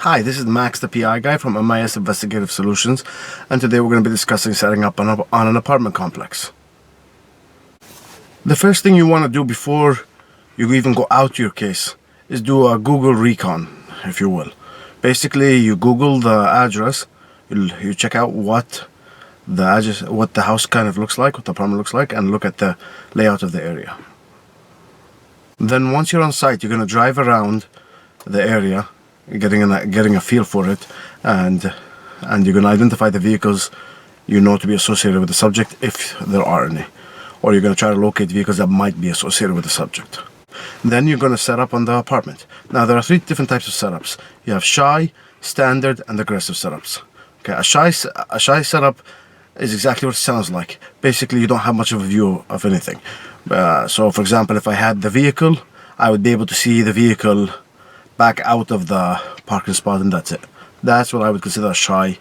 Hi, this is Max, the PI guy from MIS Investigative Solutions, and today we're going to be discussing setting up on an apartment complex. The first thing you want to do before you even go out to your case is do a Google recon, if you will. Basically, you Google the address, you check out what the house kind of looks like, what the apartment looks like, and look at the layout of the area. Then once you're on site, you're going to drive around the area, getting a feel for it, and you're going to identify the vehicles you know to be associated with the subject, if there are any, or you're going to try to locate vehicles that might be associated with the subject. Then you're going to set up on the apartment. Now there are three different types of setups. You have shy, standard, and aggressive setups. Okay, a shy setup is exactly what it sounds like. Basically, you don't have much of a view of anything. So for example, if I had the vehicle, I would be able to see the vehicle back out of the parking spot, and that's it. That's what I would consider a shy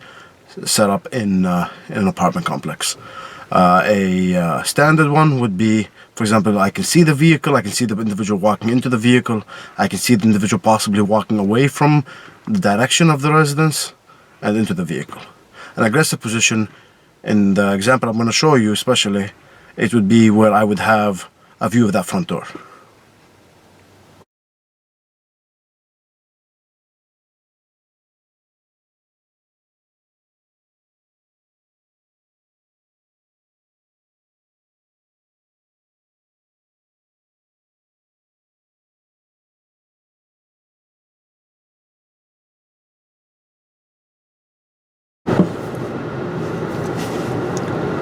setup in an apartment complex. A standard one would be, for example, I can see the vehicle, I can see the individual walking into the vehicle, I can see the individual possibly walking away from the direction of the residence and into the vehicle. An aggressive position, in the example I'm going to show you especially, it would be where I would have a view of that front door.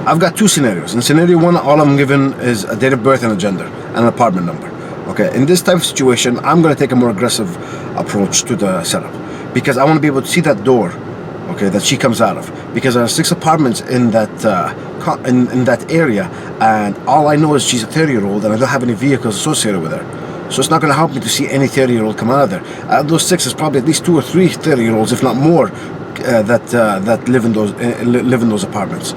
I've got two scenarios. In scenario one, all I'm given is a date of birth and a gender and an apartment number. Okay, in this type of situation, I'm going to take a more aggressive approach to the setup because I want to be able to see that door, okay, that she comes out of, because there are 6 apartments in that in that area, and all I know is she's a 30-year-old and I don't have any vehicles associated with her. So it's not going to help me to see any 30-year-old come out of there. Out of those 6, there's probably at least 2 or 3 30-year-olds, if not more, that live in those apartments.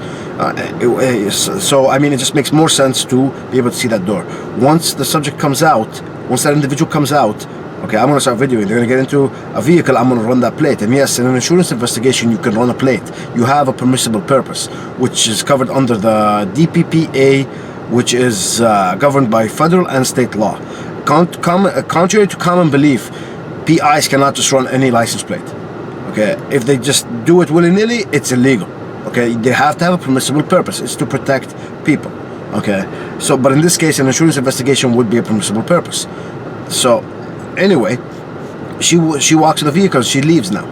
So I mean, it just makes more sense to be able to see that door. Once the subject comes out, once that individual comes out, okay, I'm going to start videoing. They're going to get into a vehicle, I'm going to run that plate. And yes, in an insurance investigation, you can run a plate. You have a permissible purpose, which is covered under the DPPA, which is governed by federal and state law. Contrary to common belief, PIs cannot just run any license plate. Okay, if they just do it willy-nilly, it's illegal. Okay, they have to have a permissible purpose. It's to protect people. Okay, so but in this case, an insurance investigation would be a permissible purpose. So anyway, she walks to the vehicle. She leaves now.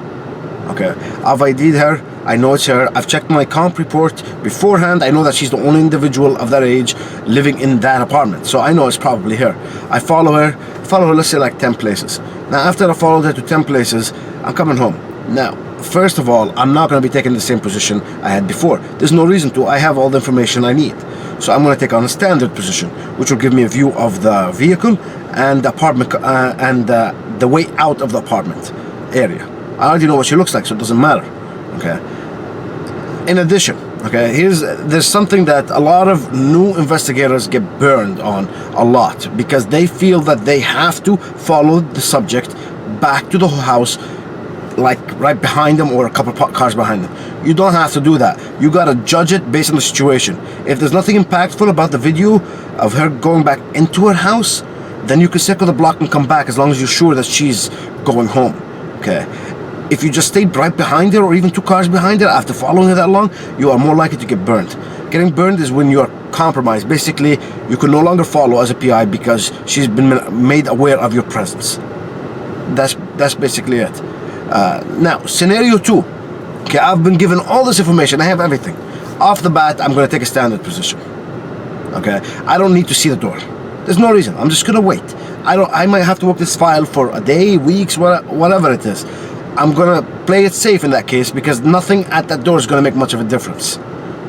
Okay, I've ID'd her. I know it's her. I've checked my comp report beforehand. I know that she's the only individual of that age living in that apartment. So I know it's probably her. I follow her, let's say like 10 places. Now after I followed her to 10 places, I'm coming home. Now, first of all, I'm not going to be taking the same position I had before. There's no reason to. I have all the information I need. So I'm going to take on a standard position, which will give me a view of the vehicle and the apartment and the way out of the apartment area. I already know what she looks like, so it doesn't matter. Okay. In addition, okay, there's something that a lot of new investigators get burned on a lot because they feel that they have to follow the subject back to the house, like right behind them or a couple of cars behind them. You don't have to do that. You gotta judge it based on the situation. If there's nothing impactful about the video of her going back into her house, then you can circle the block and come back as long as you're sure that she's going home. Okay. If you just stayed right behind her or even 2 cars behind her after following her that long, you are more likely to get burned. Getting burned is when you're compromised. Basically, you can no longer follow as a PI because she's been made aware of your presence. That's basically it. Now, scenario 2. Okay, I've been given all this information. I have everything. Off the bat, I'm going to take a standard position. Okay, I don't need to see the door. There's no reason. I'm just going to wait. I might have to work this file for a day, weeks, whatever it is. I'm going to play it safe in that case because nothing at that door is going to make much of a difference.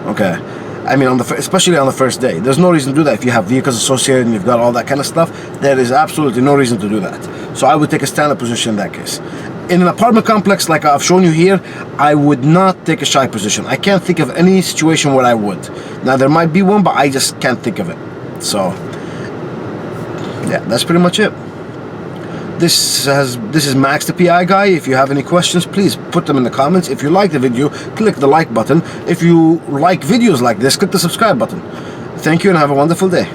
Okay, I mean, especially on the first day. There's no reason to do that. If you have vehicles associated and you've got all that kind of stuff, there is absolutely no reason to do that. So I would take a standard position in that case. In an apartment complex like I've shown you here, I would not take a shy position. I can't think of any situation where I would. Now there might be one, but I just can't think of it. So yeah, that's pretty much it. This is Max the PI guy. If you have any questions, please put them in the comments. If you like the video, click the like button. If you like videos like this, click the subscribe button. Thank you and have a wonderful day.